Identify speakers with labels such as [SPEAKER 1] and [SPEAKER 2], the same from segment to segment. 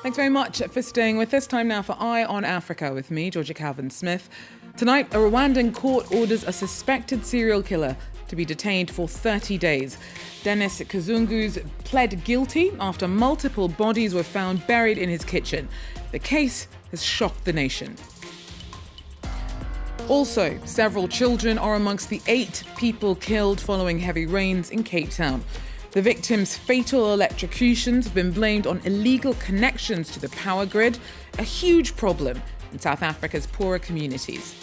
[SPEAKER 1] Thanks very much for staying with us. Time now for Eye on Africa with me, Georgia Calvin-Smith. Tonight, a Rwandan court orders a suspected serial killer to be detained for 30 days. Denis Kazungu's pled guilty after multiple bodies were found buried in his kitchen. The case has shocked the nation. Also, several children are amongst the 8 people killed following heavy rains in Cape Town. The victims' fatal electrocutions have been blamed on illegal connections to the power grid, a huge problem in South Africa's poorer communities.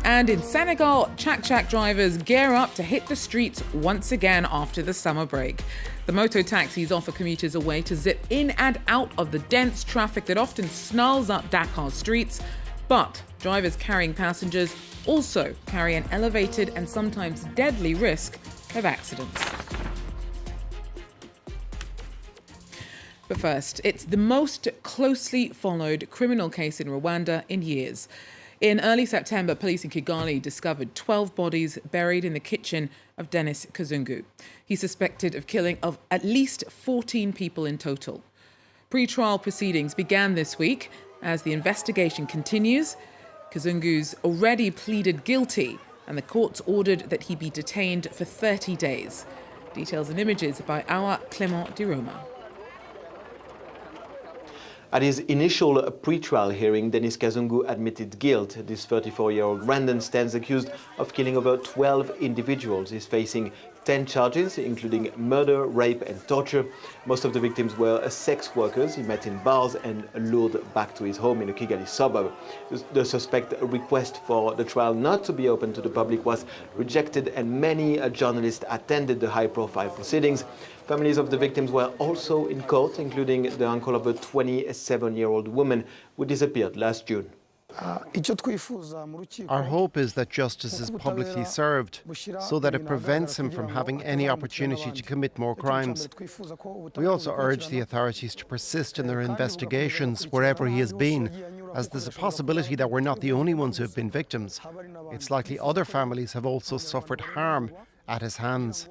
[SPEAKER 1] And in Senegal, Tiak Tiak drivers gear up to hit the streets once again after the summer break. The mototaxis offer commuters a way to zip in and out of the dense traffic that often snarls up Dakar's streets. But drivers carrying passengers also carry an elevated and sometimes deadly risk of accidents. But first, it's the most closely followed criminal case in Rwanda in years. In early September, police in Kigali discovered 12 bodies buried in the kitchen of Denis Kazungu. He's suspected of killing of at least 14 people in total. Pre-trial proceedings began this week. As the investigation continues, Kazungu's already pleaded guilty, and the courts ordered that he be detained for 30 days. Details and images by our Clément de Roma.
[SPEAKER 2] At his initial pre-trial hearing, Denis Kazungu admitted guilt. This 34-year-old Rwandan stands accused of killing over 12 individuals. He's facing 10 charges, including murder, rape and torture. Most of the victims were sex workers he met in bars and lured back to his home in a Kigali suburb. The suspect's request for the trial not to be open to the public was rejected, and many journalists attended the high-profile proceedings. Families of the victims were also in court, including the uncle of a 27-year-old woman who disappeared last June.
[SPEAKER 3] Our hope is that justice is publicly served so that it prevents him from having any opportunity to commit more crimes. We also urge the authorities to persist in their investigations wherever he has been, as there's a possibility that we're not the only ones who have been victims. It's likely other families have also suffered harm at his hands.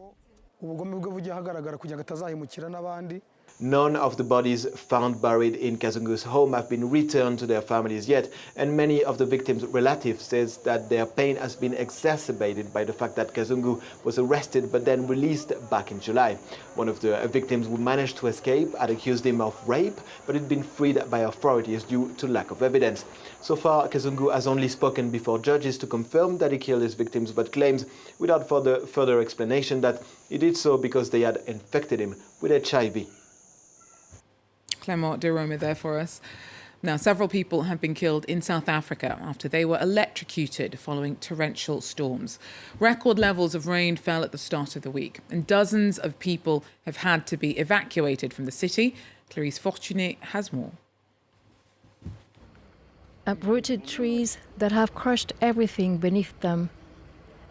[SPEAKER 2] None of the bodies found buried in Kazungu's home have been returned to their families yet, and many of the victims' relatives says that their pain has been exacerbated by the fact that Kazungu was arrested but then released back in July. One of the victims who managed to escape had accused him of rape, but had been freed by authorities due to lack of evidence. So far, Kazungu has only spoken before judges to confirm that he killed his victims, but claims, without further explanation, that he did so because they had infected him with HIV.
[SPEAKER 1] Clément de Roma there for us. Now, several people have been killed in South Africa after they were electrocuted following torrential storms. Record levels of rain fell at the start of the week, and dozens of people have had to be evacuated from the city. Clarice Fortuné has more.
[SPEAKER 4] Uprooted trees that have crushed everything beneath them.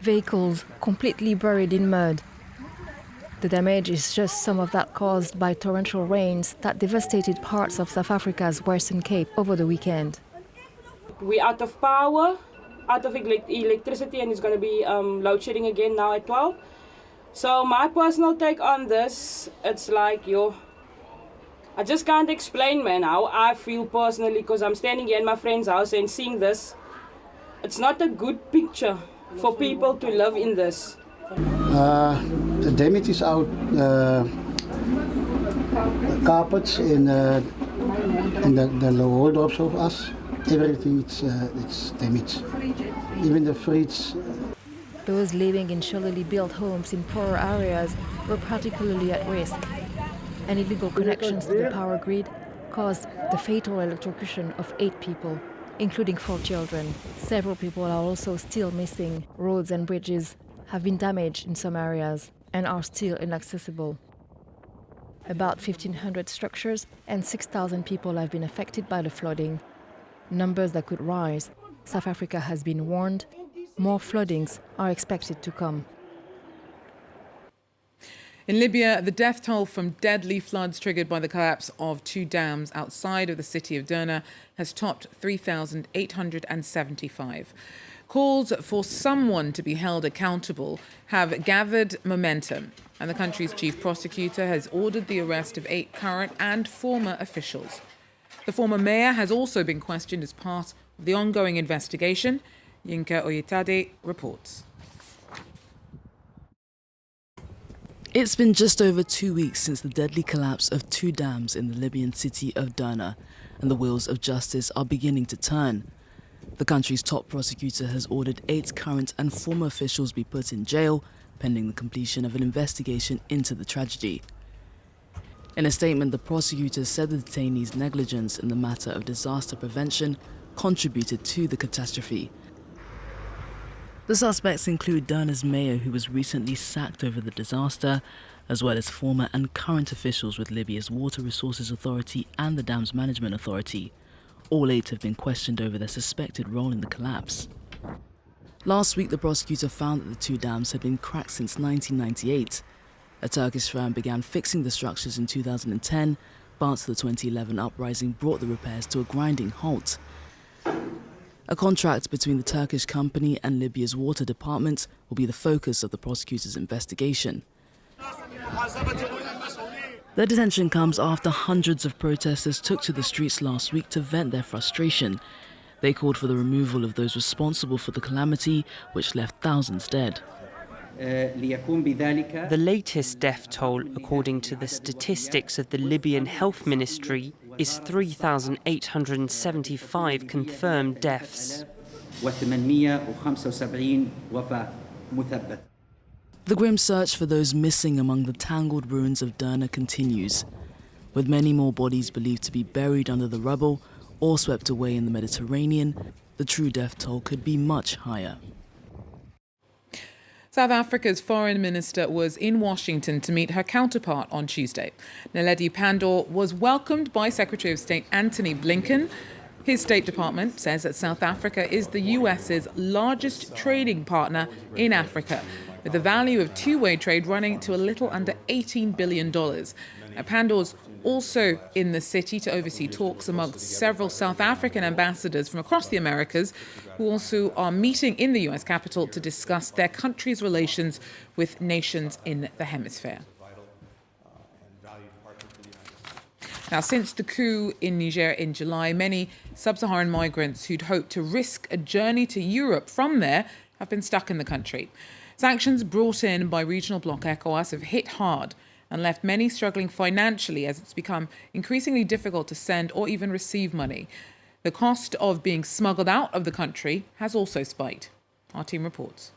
[SPEAKER 4] Vehicles completely buried in mud. The damage is just some of that caused by torrential rains that devastated parts of South Africa's Western Cape over the weekend.
[SPEAKER 5] We're out of power, out of electricity, and it's going to be load shedding again now at 12. So my personal take on this, it's like, I just can't explain, man, how I feel personally, because I'm standing here in my friend's house and seeing this. It's not a good picture for people to live in this.
[SPEAKER 6] The damage is out, carpets in the wardrobes of us. Everything it's damaged. Even the fridge.
[SPEAKER 4] Those living in shallowly built homes in poorer areas were particularly at risk. And illegal connections to the power grid caused the fatal electrocution of 8 people, including 4 children. Several people are also still missing. Roads and bridges have been damaged in some areas and are still inaccessible. About 1,500 structures and 6,000 people have been affected by the flooding. Numbers that could rise. South Africa has been warned. More floodings are expected to come.
[SPEAKER 1] In Libya, the death toll from deadly floods triggered by the collapse of 2 dams outside of the city of Derna has topped 3,875. Calls for someone to be held accountable have gathered momentum, and the country's chief prosecutor has ordered the arrest of 8 current and former officials. The former mayor has also been questioned as part of the ongoing investigation. Yinka Oyetade reports.
[SPEAKER 7] It's been just over 2 weeks since the deadly collapse of 2 dams in the Libyan city of Derna, and the wheels of justice are beginning to turn. The country's top prosecutor has ordered 8 current and former officials be put in jail, pending the completion of an investigation into the tragedy. In a statement, the prosecutor said the detainees' negligence in the matter of disaster prevention contributed to the catastrophe. The suspects include Derna's mayor, who was recently sacked over the disaster, as well as former and current officials with Libya's Water Resources Authority and the Dams Management Authority. All 8 have been questioned over their suspected role in the collapse. Last week, the prosecutor found that the 2 dams had been cracked since 1998. A Turkish firm began fixing the structures in 2010, but the 2011 uprising brought the repairs to a grinding halt. A contract between the Turkish company and Libya's water department will be the focus of the prosecutor's investigation. The detention comes after hundreds of protesters took to the streets last week to vent their frustration. They called for the removal of those responsible for the calamity, which left thousands dead.
[SPEAKER 8] The latest death toll, according to the statistics of the Libyan Health Ministry, is 3,875 confirmed deaths.
[SPEAKER 7] The grim search for those missing among the tangled ruins of Derna continues, with many more bodies believed to be buried under the rubble or swept away in the Mediterranean. The true death toll could be much higher.
[SPEAKER 1] South Africa's foreign minister was in Washington to meet her counterpart on Tuesday. Naledi Pandor was welcomed by Secretary of State Antony Blinken. His State Department says that South Africa is the US's largest trading partner in Africa, with the value of two-way trade running to a little under $18 billion. Pandor's also in the city to oversee talks amongst several South African ambassadors from across the Americas, who also are meeting in the US capital to discuss their country's relations with nations in the hemisphere. Now, since the coup in Niger in July, many sub-Saharan migrants who'd hoped to risk a journey to Europe from there have been stuck in the country. Sanctions brought in by regional bloc ECOWAS have hit hard and left many struggling financially as it's become increasingly difficult to send or even receive money. The cost of being smuggled out of the country has also spiked. Our team reports.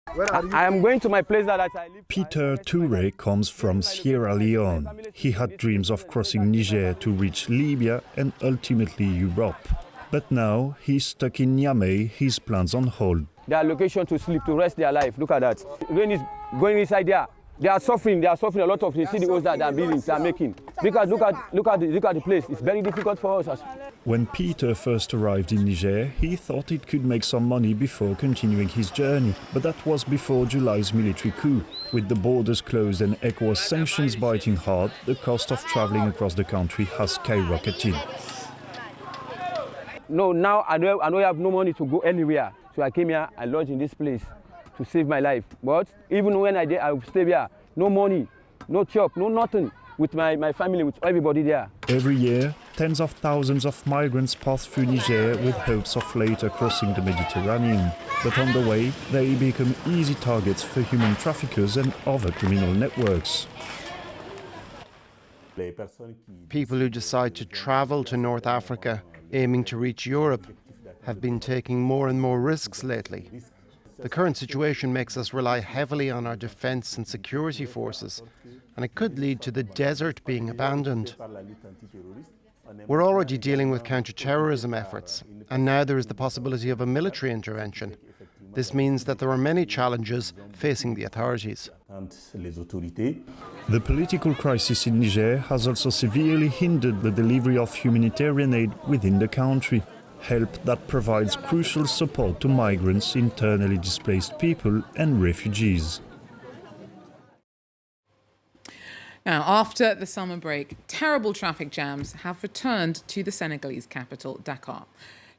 [SPEAKER 9] I am going to my place that I live.
[SPEAKER 10] Peter Toure comes from Sierra Leone. He had dreams of crossing Niger to reach Libya and ultimately Europe. But now he's stuck in Niamey, his plans on hold.
[SPEAKER 9] Their location to sleep, to rest their life. Look at that. Rain is going inside there. They are suffering a lot of the CDOs that are building, they are making. Because look at the place. It's very difficult for us.
[SPEAKER 10] When Peter first arrived in Niger, he thought it could make some money before continuing his journey. But that was before July's military coup. With the borders closed and ECOWAS sanctions biting hard, the cost of travelling across the country has skyrocketed.
[SPEAKER 9] No, now I don't have no money to go anywhere. So I came here and lodged in this place to save my life. But even when I stay here, no money, no job, no nothing, with my family, with everybody there.
[SPEAKER 10] Every year, tens of thousands of migrants pass through Niger with hopes of later crossing the Mediterranean. But on the way, they become easy targets for human traffickers and other criminal networks.
[SPEAKER 3] People who decide to travel to North Africa, aiming to reach Europe, have been taking more and more risks lately. The current situation makes us rely heavily on our defence and security forces, and it could lead to the desert being abandoned. We're already dealing with counter-terrorism efforts, and now there is the possibility of a military intervention. This means that there are many challenges facing the authorities.
[SPEAKER 10] The political crisis in Niger has also severely hindered the delivery of humanitarian aid within the country, help that provides crucial support to migrants, internally displaced people and refugees.
[SPEAKER 1] Now, after the summer break, terrible traffic jams have returned to the Senegalese capital, Dakar.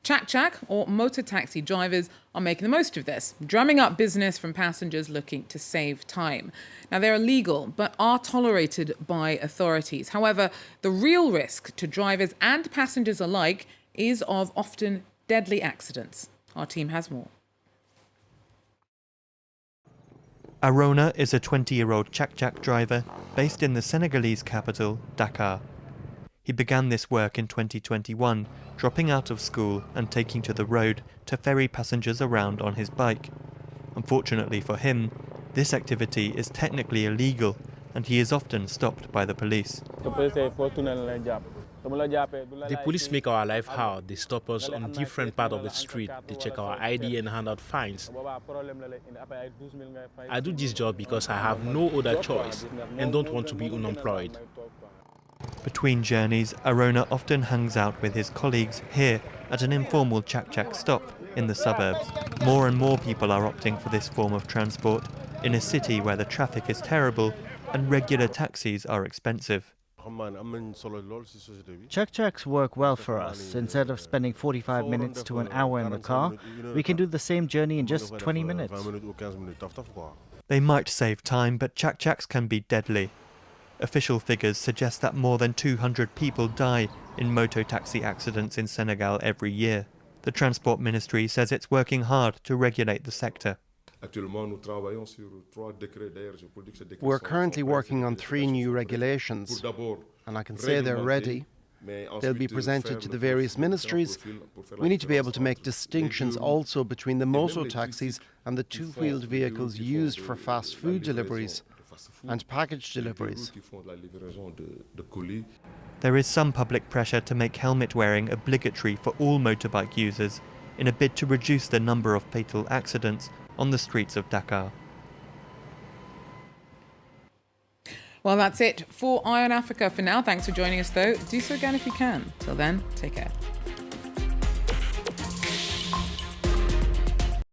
[SPEAKER 1] Tiak Tiak, or mototaxi drivers, are making the most of this, drumming up business from passengers looking to save time. Now, they're illegal, but are tolerated by authorities. However, the real risk to drivers and passengers alike is of often deadly accidents. Our team has more.
[SPEAKER 11] Arona is a 20-year-old Tiak Tiak driver based in the Senegalese capital, Dakar. He began this work in 2021, dropping out of school and taking to the road to ferry passengers around on his bike. Unfortunately for him, this activity is technically illegal and he is often stopped by the police.
[SPEAKER 12] The police make our life hard. They stop us on different parts of the street. They check our ID and hand out fines. I do this job because I have no other choice and don't want to be unemployed.
[SPEAKER 11] Between journeys, Arona often hangs out with his colleagues here at an informal Tiak Tiak stop in the suburbs. More and more people are opting for this form of transport in a city where the traffic is terrible and regular taxis are expensive.
[SPEAKER 13] Tiak Tiaks work well for us. Instead of spending 45 minutes to an hour in the car, we can do the same journey in just 20 minutes.
[SPEAKER 11] They might save time, but Tiak Tiaks can be deadly. Official figures suggest that more than 200 people die in mototaxi accidents in Senegal every year. The Transport Ministry says it's working hard to regulate the sector.
[SPEAKER 3] We're currently working on 3 new regulations, and I can say they're ready. They'll be presented to the various ministries. We need to be able to make distinctions also between the mototaxis and the 2-wheeled vehicles used for fast food deliveries and package deliveries.
[SPEAKER 11] There is some public pressure to make helmet wearing obligatory for all motorbike users in a bid to reduce the number of fatal accidents on the streets of Dakar.
[SPEAKER 1] Well, that's it for Eye on Africa for now. Thanks for joining us, though. Do so again if you can. Till then, take care.